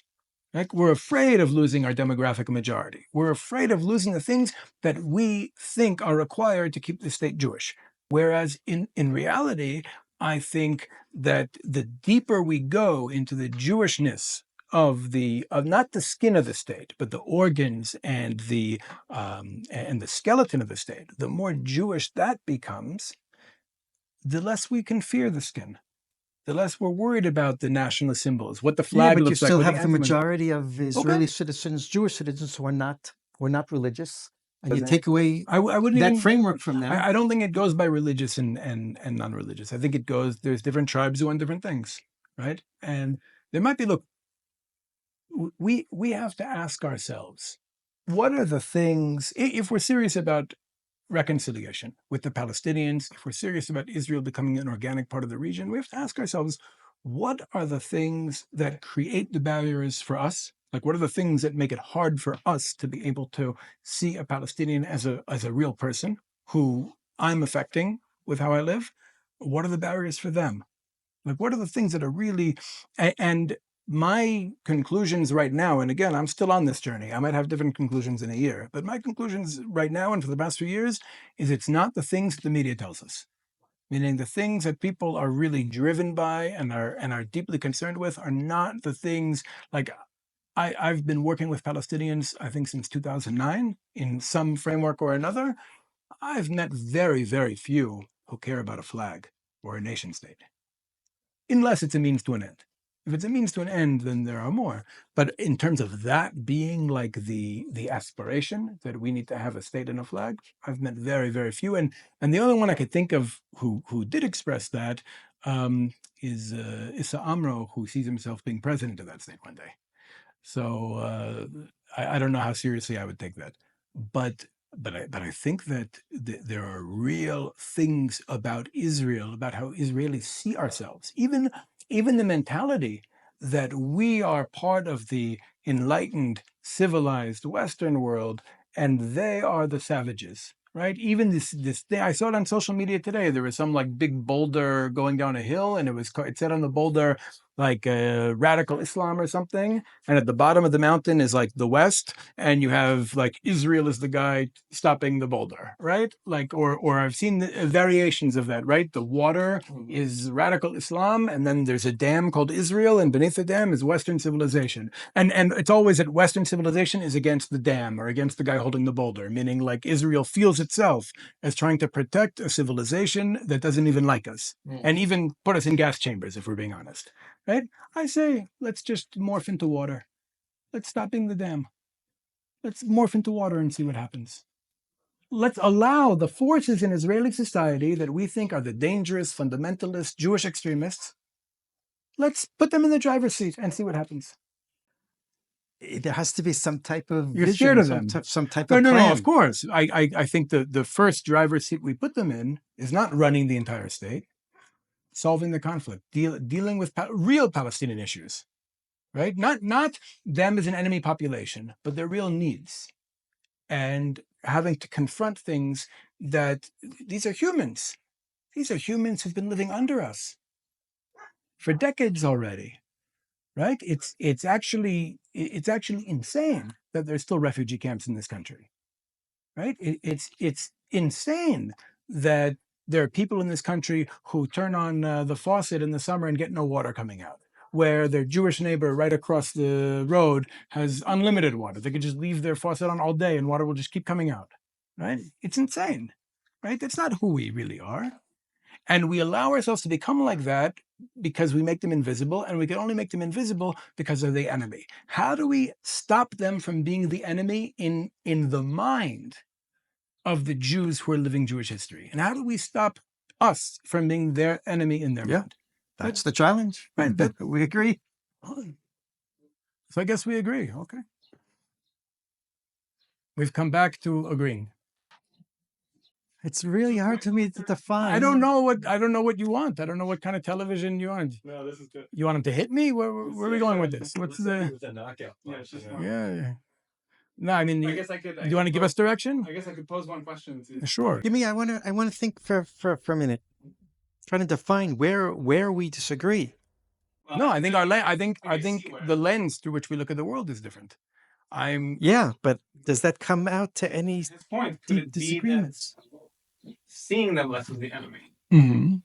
Right? We're afraid of losing our demographic majority. We're afraid of losing the things that we think are required to keep the state Jewish. Whereas in reality, I think that the deeper we go into the Jewishness of not the skin of the state, but the organs and the skeleton of the state, the more Jewish that becomes, the less we can fear the skin, the less we're worried about the national symbols, what the flag but you looks like. still what have the majority of Israeli Okay. citizens, Jewish citizens, who are not religious, and you take away I wouldn't that even, framework from them. I don't think it goes by religious and non-religious. I think it goes, there's different tribes who want different things, right? And there might be, look, we have to ask ourselves, what are the things, if we're serious about reconciliation with the Palestinians, if we're serious about Israel becoming an organic part of the region, we have to ask ourselves, what are the things that create the barriers for us? Like, what are the things that make it hard for us to be able to see a Palestinian as a real person who I'm affecting with how I live? What are the barriers for them? Like, what are the things that are really, and my conclusions right now, and again, I'm still on this journey. I might have different conclusions in a year, but my conclusions right now and for the past few years is it's not the things that the media tells us. Meaning the things that people are really driven by and are deeply concerned with are not the things like I've been working with Palestinians, I think, since 2009 in some framework or another. I've met very, very few who care about a flag or a nation state, unless it's a means to an end. If it's a means to an end, then there are more. But in terms of that being like the aspiration that we need to have a state and a flag, I've met very, very few. And the only one I could think of who did express that is Issa Amro, who sees himself being president of that state one day. So I don't know how seriously I would take that, but I think that there are real things about Israel, about how Israelis see ourselves, even the mentality that we are part of the enlightened, civilized Western world, and they are the savages. Right? Even this thing, I saw it on social media today. There was some like big boulder going down a hill, and it said on the boulder like radical Islam or something. And at the bottom of the mountain is like the West, and you have like Israel is the guy stopping the boulder, right? Like, or I've seen variations of that, right? The water is radical Islam, and then there's a dam called Israel, and beneath the dam is Western civilization. And it's always that Western civilization is against the dam or against the guy holding the boulder, meaning like Israel feels itself as trying to protect a civilization that doesn't even like us, and even put us in gas chambers, if we're being honest. Right? I say, let's just morph into water. Let's stop being the dam. Let's morph into water and see what happens. Let's allow the forces in Israeli society that we think are the dangerous, fundamentalist, Jewish extremists. Let's put them in the driver's seat and see what happens. There has to be some type of You're vision, scared of them. some type of plan. No, of course. I think the first driver's seat we put them in is not running the entire state, solving the conflict, dealing with real Palestinian issues. Right? Not them as an enemy population, but their real needs. And having to confront things that these are humans. These are humans who've been living under us for decades already. Right? It's actually insane that there's still refugee camps in this country. Right? It's insane that there are people in this country who turn on the faucet in the summer and get no water coming out, where their Jewish neighbor right across the road has unlimited water. They could just leave their faucet on all day and water will just keep coming out, right? It's insane, right? That's not who we really are. And we allow ourselves to become like that because we make them invisible, and we can only make them invisible because they're the enemy. How do we stop them from being the enemy in the mind of the Jews who are living Jewish history? And how do we stop us from being their enemy in their mind? That's the challenge. Right. We agree. So I guess we agree. Okay. We've come back to agreeing. It's really hard to me to define. I don't know what you want. I don't know what kind of television you want. No, this is good. You want him to hit me? Where are we going with this? What's the? With a knockout. Yeah. No, I mean, I guess I could. do you want to give us direction? I guess I could pose one question to. Sure. Give me. I want to think for a minute. Trying to define where we disagree. Well, No, I think our I think I see where- the lens through which we look at the world is different. Yeah, but does that come out to any His point could deep it be that disagreements? seeing them less as the enemy Mm-hmm.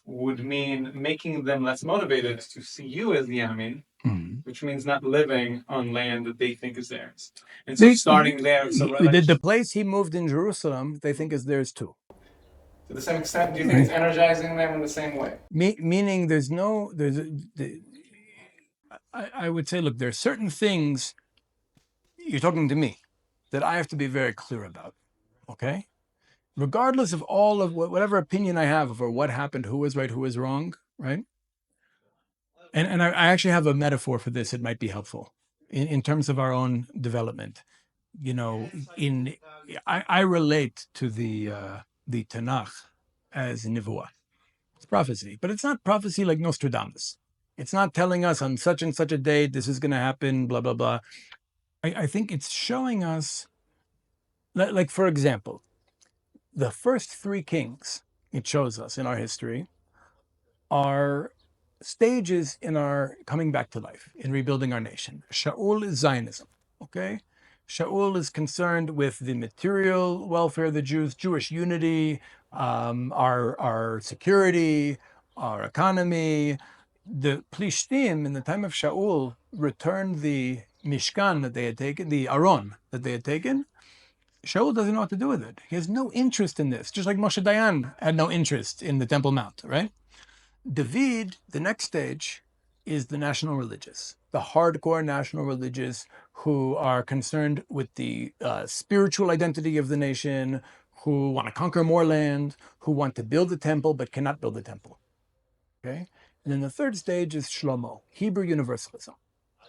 would mean making them less motivated to see you as the enemy, Mm-hmm. which means not living on land that they think is theirs. And so starting there, so The place he moved in Jerusalem, they think is theirs too. to the same extent, do you think it's energizing them in the same way? Meaning I would say, look, there are certain things, you're talking to me, that I have to be very clear about, okay? Regardless of all of whatever opinion I have over what happened, who was right, who was wrong, right? And I actually have a metaphor for this. It might be helpful in terms of our own development. You know, I relate to the Tanakh as Nivuah. It's prophecy, but it's not prophecy like Nostradamus. It's not telling us on such and such a date, this is going to happen, blah, blah, blah. I think it's showing us, like, for example, the first three kings it shows us in our history are stages in our coming back to life, in rebuilding our nation. Shaul is Zionism, okay? Shaul is concerned with the material welfare of the Jews, Jewish unity, our security, our economy. The Plishtim, in the time of Shaul, returned the Mishkan that they had taken, the Aron that they had taken. Shaul doesn't know what to do with it. He has no interest in this, just like Moshe Dayan had no interest in the Temple Mount, right? David, the next stage, is the national religious, the hardcore national religious who are concerned with the spiritual identity of the nation, who want to conquer more land, who want to build a temple but cannot build a temple. Okay? And then the third stage is Shlomo, Hebrew universalism.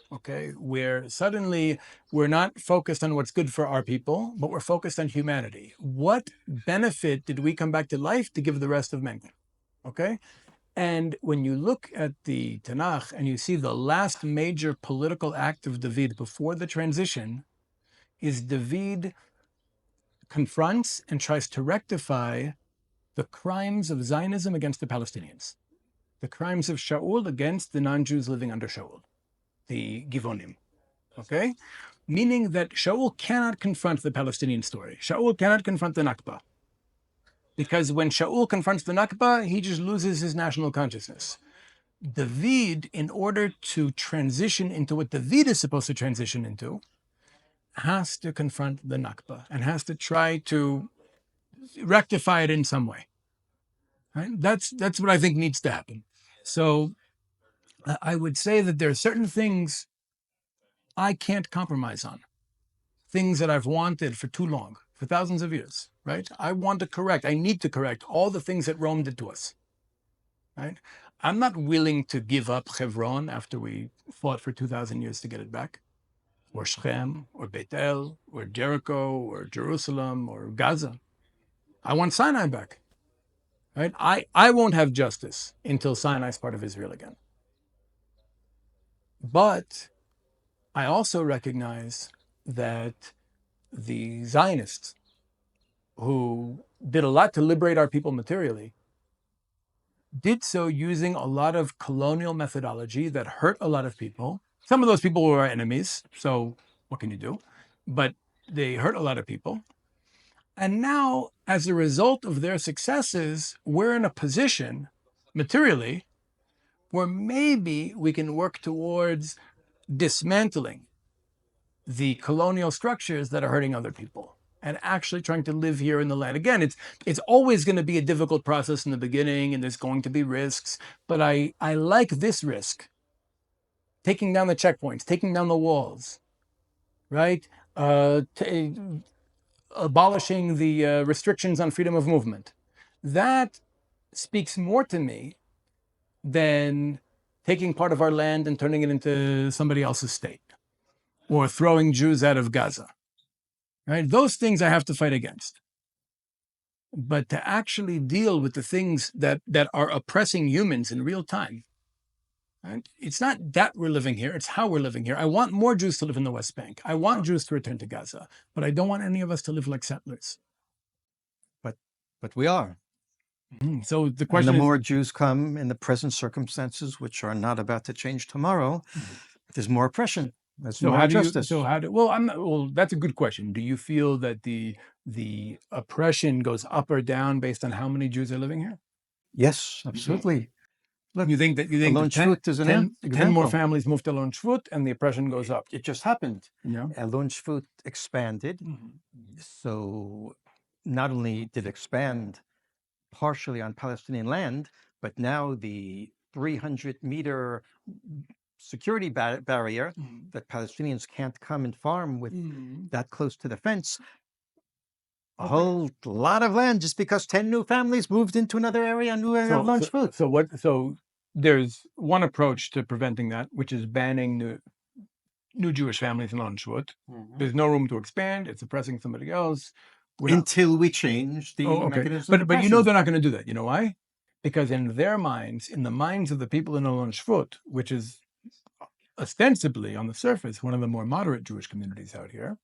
Okay, where suddenly we're not focused on what's good for our people, but we're focused on humanity. What benefit did we come back to life to give the rest of mankind? Okay, and when you look at the Tanakh and you see the last major political act of David before the transition, is David confronts and tries to rectify the crimes of Zionism against the Palestinians, the crimes of Shaul against the non-Jews living under Shaul, the Givonim. Okay? Meaning that Shaul cannot confront the Palestinian story. Shaul cannot confront the Nakba. Because when Shaul confronts the Nakba, he just loses his national consciousness. David, in order to transition into what David is supposed to transition into, has to confront the Nakba and has to try to rectify it in some way. Right? That's what I think needs to happen. So I would say that there are certain things I can't compromise on. Things that I've wanted for too long, for thousands of years, right? I need to correct all the things that Rome did to us, right? I'm not willing to give up Hebron after we fought for 2,000 years to get it back, or Shechem, or Beit El, or Jericho, or Jerusalem, or Gaza. I want Sinai back, right? I won't have justice until Sinai is part of Israel again. But I also recognize that the Zionists, who did a lot to liberate our people materially, did so using a lot of colonial methodology that hurt a lot of people. Some of those people were our enemies, so what can you do? But they hurt a lot of people. And now, as a result of their successes, we're in a position, materially, where maybe we can work towards dismantling the colonial structures that are hurting other people and actually trying to live here in the land. Again, it's always going to be a difficult process in the beginning, and there's going to be risks, but I like this risk. Taking down the checkpoints, taking down the walls, right? Abolishing the restrictions on freedom of movement. That speaks more to me than taking part of our land and turning it into somebody else's state, or throwing Jews out of Gaza. Right? Those things I have to fight against. But to actually deal with the things that are oppressing humans in real time, right? It's not that we're living here, it's how we're living here. I want more Jews to live in the West Bank. I want Jews to return to Gaza, but I don't want any of us to live like settlers. But we are. So the And question the is, more Jews come in the present circumstances, which are not about to change tomorrow, there's more oppression. There's more injustice. That's a good question. Do you feel that the oppression goes up or down based on how many Jews are living here? Yes, absolutely. Look, You think Alon Shvut is an 10 example. more families moved to Alon Shvut and the oppression goes up? It just happened. Yeah. Alon Shvut expanded. So not only did it expand partially on Palestinian land, but now the 300-meter security barrier that Palestinians can't come and farm with that close to the fence. A whole lot of land just because 10 new families moved into another area and Alon Shvut. So there's one approach to preventing that, which is banning new Jewish families in Alon Shvut. There's no room to expand. It's oppressing somebody else. Until we change the mechanism. But you know they're not going to do that. You know why? Because in their minds, in the minds of the people in Alon Shvut, which is ostensibly on the surface one of the more moderate Jewish communities out here,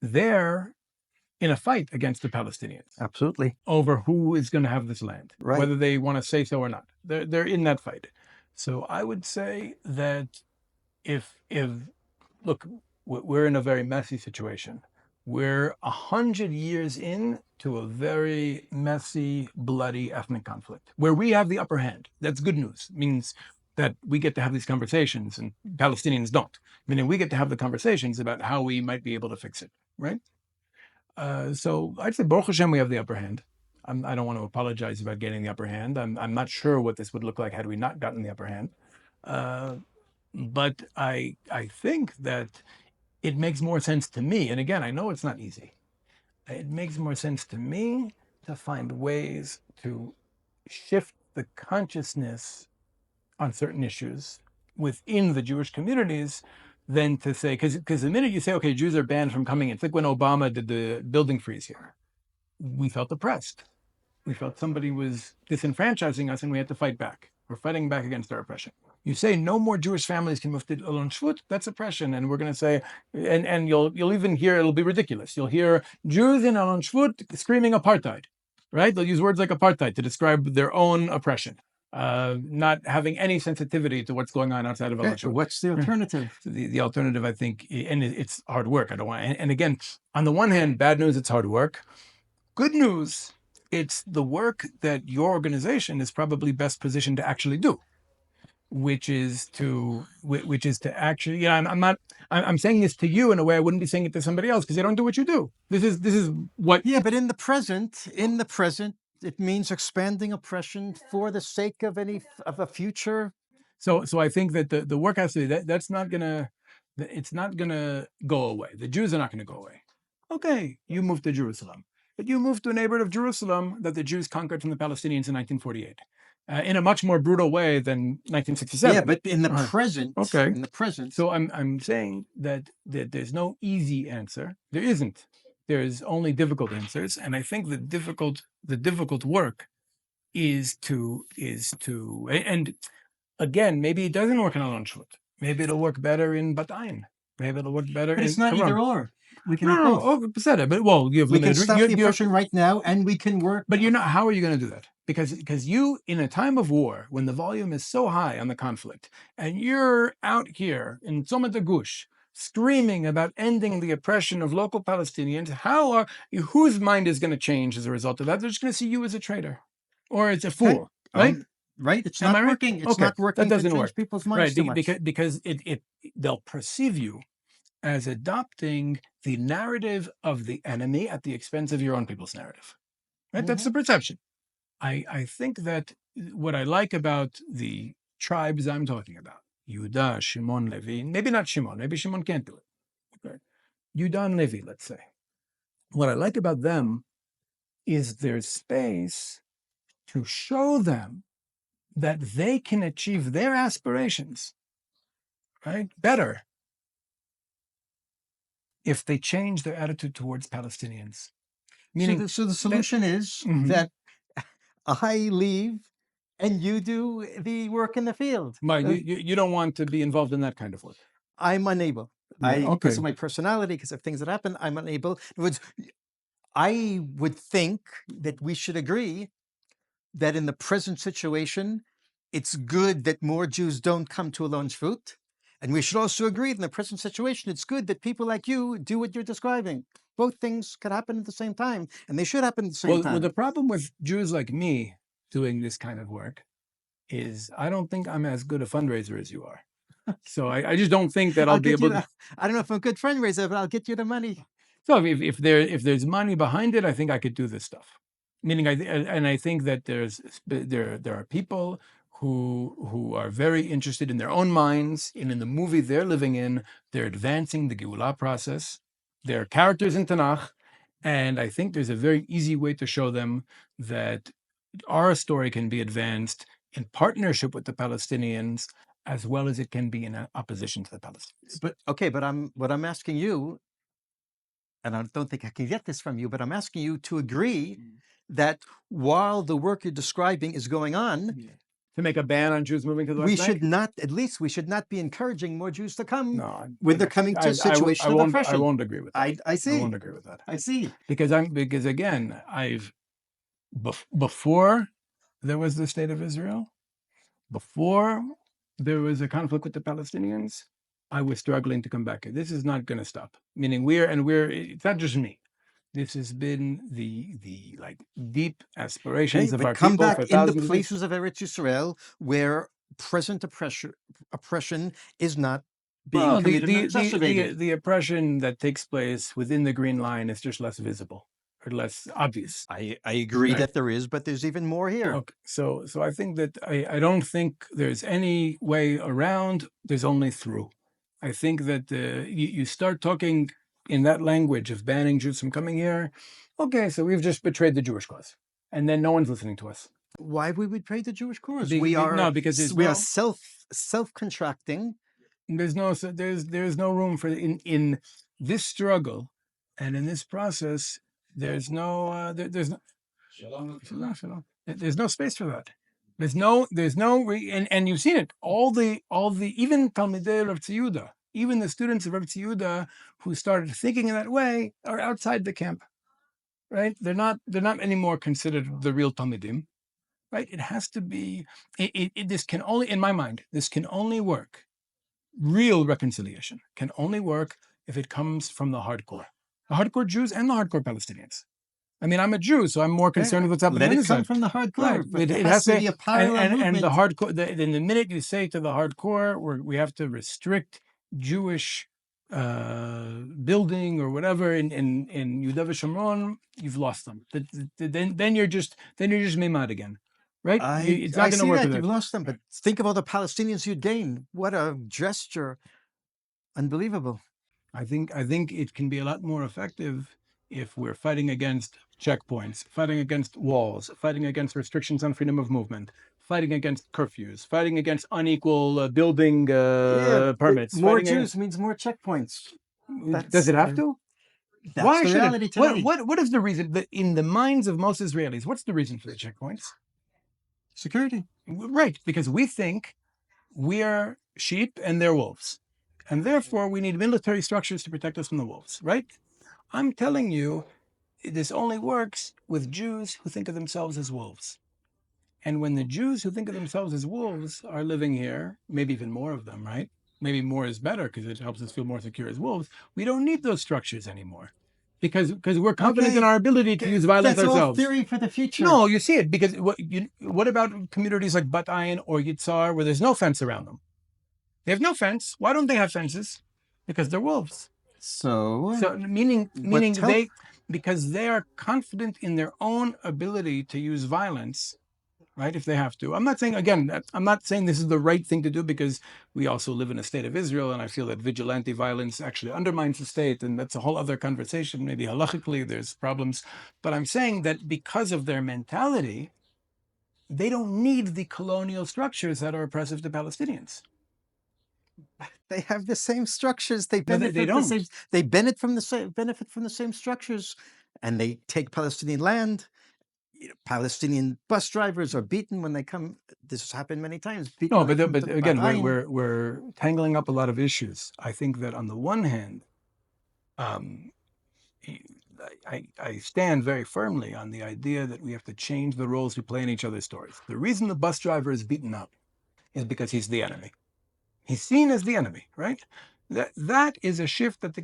there in a fight against the Palestinians Absolutely. over who is going to have this land, Right. whether they want to say so or not. They're in that fight. So I would say that if look, we're in a very messy situation. We're 100 years in to a very messy, bloody ethnic conflict where we have the upper hand. That's good news. It means that we get to have these conversations and Palestinians don't. Meaning we get to have the conversations about how we might be able to fix it, right? So I'd say Baruch Hashem, we have the upper hand. I don't want to apologize about getting the upper hand. I'm not sure what this would look like had we not gotten the upper hand. But I think that it makes more sense to me, and again, I know it's not easy. It makes more sense to me to find ways to shift the consciousness on certain issues within the Jewish communities than to say, because the minute you say, okay, Jews are banned from coming in, it's like when Obama did the building freeze here. We felt oppressed. We felt somebody was disenfranchising us and we had to fight back. We're fighting back against our oppression. You say no more Jewish families can move to Alon Shvut, that's oppression. And we're going to say, and you'll even hear, it'll be ridiculous. You'll hear Jews in Alon Shvut screaming apartheid, right? They'll use words like apartheid to describe their own oppression, not having any sensitivity to what's going on outside of Alon Shvut. What's the alternative? So the alternative, I think, and it's hard work. I don't want, and again, on the one hand, bad news, it's hard work. Good news, it's the work that your organization is probably best positioned to actually do, which is to actually, I'm saying this to you in a way I wouldn't be saying it to somebody else because they don't do what you do. This is what. Yeah, but in the present, it means expanding oppression for the sake of a future. So I think that the work has to be that's not gonna, it's not gonna go away. The Jews are not gonna go away. Okay, you moved to Jerusalem. But you moved to a neighborhood of Jerusalem that the Jews conquered from the Palestinians in 1948, in a much more brutal way than 1967. Yeah, but in the present, okay. In the present. So I'm saying that there's no easy answer. There isn't. There is only difficult answers, and I think the difficult work is to and again, maybe it doesn't work in Alon Shvut. Maybe it'll work better in Bat Ayin. Maybe it'll work better. But it's not either or. We can but well, we can stop the oppression right now, and we can work. But you're not. How are you going to do that? Because you, in a time of war, when the volume is so high on the conflict, and you're out here in Tzomet Gush screaming about ending the oppression of local Palestinians, whose mind is going to change as a result of that? They're just going to see you as a traitor or as a fool, right? Right. It's not working. It's not working. That doesn't work. People's minds too much. Because they'll perceive you as adopting the narrative of the enemy at the expense of your own people's narrative. Right? That's the perception. I think that what I like about the tribes I'm talking about, Yehuda, Shimon, Levi, maybe not Shimon, maybe Shimon can't do it. Okay. Yehuda and Levi, let's say. What I like about them is there's space to show them that they can achieve their aspirations, right, better if they change their attitude towards Palestinians. Meaning, so the solution is that I leave and you do the work in the field. You don't want to be involved in that kind of work. I'm unable. Because of my personality, because of things that happen, I'm unable. In other words, I would think that we should agree that in the present situation, it's good that more Jews don't come to Alon Shvut. And we should also agree that in the present situation, it's good that people like you do what you're describing. Both things could happen at the same time, and they should happen at the same time. Well, the problem with Jews like me doing this kind of work is I don't think I'm as good a fundraiser as you are. So I just don't think that I'll be able to. I don't know if I'm a good fundraiser, but I'll get you the money. So if there's money behind it, I think I could do this stuff. Meaning, I think that there are people who are very interested in their own minds and in the movie they're living in. They're advancing the Geulah process. They're characters in Tanakh, and I think there's a very easy way to show them that our story can be advanced in partnership with the Palestinians as well as it can be in opposition to the Palestinians. But what I'm asking you, and I don't think I can get this from you, but I'm asking you to agree that while the work you're describing is going on, to make a ban on Jews moving to the West we Bank? should not, at least we should not be encouraging more Jews to come No, when they're coming to a situation of oppression. I won't agree with that. I see. I won't agree with that. I see. Because again, before there was the state of Israel, before there was a conflict with the Palestinians, I was struggling to come back here. This is not going to stop. Meaning it's not just me. This has been the like deep aspirations of But our come people back for in thousands the of years. places of Eretz Yisrael where present oppression is not being committed and exacerbated. The oppression that takes place within the Green Line is just less visible or less obvious. I agree Right. that there is, but there's even more here. Okay. So I think that I don't think there's any way around. There's only through. I think that you start talking in that language of banning Jews from coming here. Okay, so we've just betrayed the Jewish cause, and then no one's listening to us. Why we would pray the Jewish cause? Because we are self-contracting. There's no room for in this struggle, and in this process, there's no space for that. And you've seen it. All the even Talmidei Rav Yehuda, even the students of Rav Yehuda who started thinking in that way are outside the camp, right? They're not anymore considered the real Talmidim, right? It has to be. This can only, in my mind, this can only work. Real reconciliation can only work if it comes from the hardcore Jews and the hardcore Palestinians. I mean, I'm a Jew, so I'm more concerned with what's happening Let on it this come side. from the hardcore. Right. But it has to be a parallel movement. And the hardcore. Then the minute you say to the hardcore, we have to restrict Jewish building or whatever in Yehuda Shomron, you've lost them. Then you're just mimad again, right? It's not going to work. You've lost them, but think of all the Palestinians you'd gain. What a gesture! Unbelievable. I think it can be a lot more effective if we're fighting against checkpoints, fighting against walls, fighting against restrictions on freedom of movement, fighting against curfews, fighting against unequal building permits. More Jews means more checkpoints. Does it have to? That's Why the should reality it? today. What is the reason that in the minds of most Israelis? What's the reason for the checkpoints? Security. Right, because we think we are sheep and they're wolves, and therefore we need military structures to protect us from the wolves. Right? I'm telling you, this only works with Jews who think of themselves as wolves. And when the Jews who think of themselves as wolves are living here, maybe even more of them, right? Maybe more is better because it helps us feel more secure as wolves. We don't need those structures anymore because we're confident in our ability to use violence ourselves. That's all theory for the future. No, you see it because what about communities like Bat Ayin or Yitzhar where there's no fence around them? They have no fence. Why don't they have fences? Because they're wolves. So meaning because they are confident in their own ability to use violence, right? If they have to. I'm not saying this is the right thing to do because we also live in a state of Israel, and I feel that vigilante violence actually undermines the state, and that's a whole other conversation. Maybe halachically there's problems, but I'm saying that because of their mentality, they don't need the colonial structures that are oppressive to Palestinians. They have the same structures. They benefit from the same structures, and they take Palestinian land. Palestinian bus drivers are beaten when they come. This has happened many times. No, but again, we're tangling up a lot of issues. I think that on the one hand, I stand very firmly on the idea that we have to change the roles we play in each other's stories. The reason the bus driver is beaten up is because he's the enemy. He's seen as the enemy, right? That is a shift that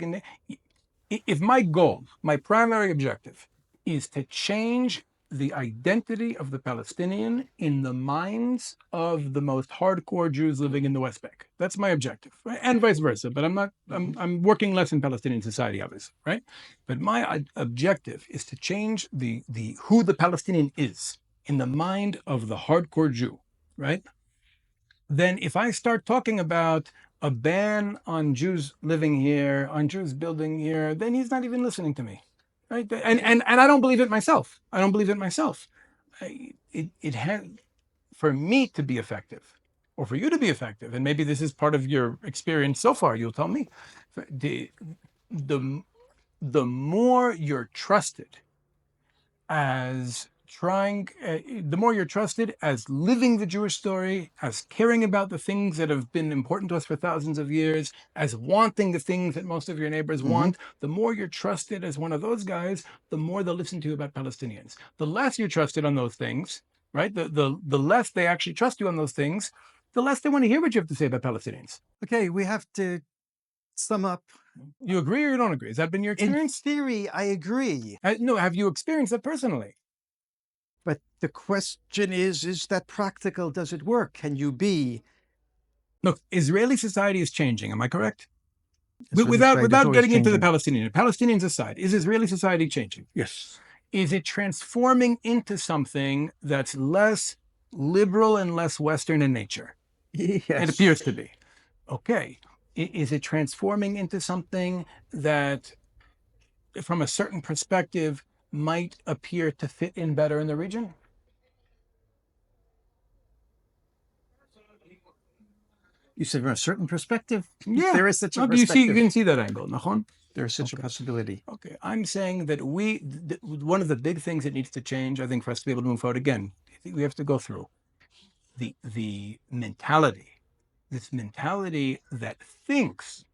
if my goal, my primary objective, is to change the identity of the Palestinian in the minds of the most hardcore Jews living in the West Bank. That's my objective, right? And vice versa. But I'm working less in Palestinian society, obviously, right? But my objective is to change the who the Palestinian is in the mind of the hardcore Jew, right? Then if I start talking about a ban on Jews living here, on Jews building here, then he's not even listening to me. Right? And I don't believe it myself. It has, for me to be effective, or for you to be effective, and maybe this is part of your experience so far, you'll tell me, the more you're trusted as trying, the more you're trusted as living the Jewish story, as caring about the things that have been important to us for thousands of years, as wanting the things that most of your neighbors want, the more you're trusted as one of those guys, the more they'll listen to you about Palestinians. The less you're trusted on those things, right? The less they actually trust you on those things, the less they want to hear what you have to say about Palestinians. Okay, we have to sum up. You agree or you don't agree? Has that been your In experience? theory, I agree. No, have you experienced that personally? But the question is that practical? Does it work? Can you be? Look, Israeli society is changing. Am I correct? Israeli Without society is always getting into the changing. Palestinians aside, is Israeli society changing? Yes. Is it transforming into something that's less liberal and less Western in nature? Yes. It appears to be. Okay. Is it transforming into something that, from a certain perspective, might appear to fit in better in the region? You said from a certain perspective? Yeah. There is such a Okay, perspective. you can see that angle, nachon? There is such a possibility. Okay, I'm saying that one of the big things that needs to change, I think, for us to be able to move forward, again, I think we have to go through the mentality, this mentality that thinks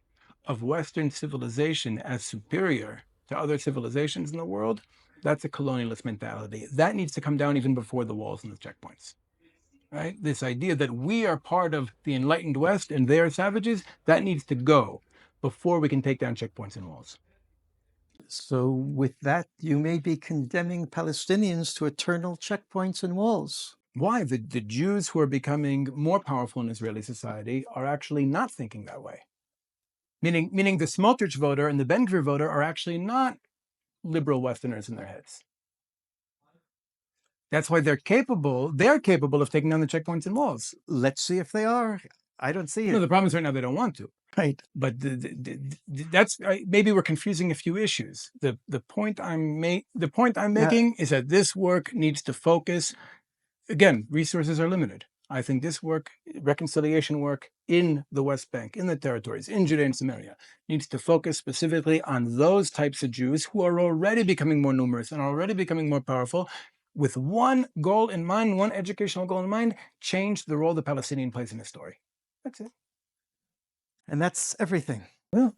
of Western civilization as superior to other civilizations in the world. That's a colonialist mentality. That needs to come down even before the walls and the checkpoints. Right? This idea that we are part of the enlightened West and they are savages, that needs to go before we can take down checkpoints and walls. So with that, you may be condemning Palestinians to eternal checkpoints and walls. Why? The Jews who are becoming more powerful in Israeli society are actually not thinking that way. Meaning the Smotrich voter and the Ben Gvir voter are actually not liberal Westerners in their heads. That's why they're capable of taking down the checkpoints and walls. Let's see if they are. I don't see it. No, the problem is right now they don't want to. Right. But that's maybe we're confusing a few issues. The point I'm making is that this work needs to focus. Again, resources are limited. I think this work, reconciliation work in the West Bank, in the territories, in Judea and Samaria, needs to focus specifically on those types of Jews who are already becoming more numerous and already becoming more powerful, with one goal in mind, one educational goal in mind: change the role the Palestinian plays in the story. That's it. And that's everything. Well,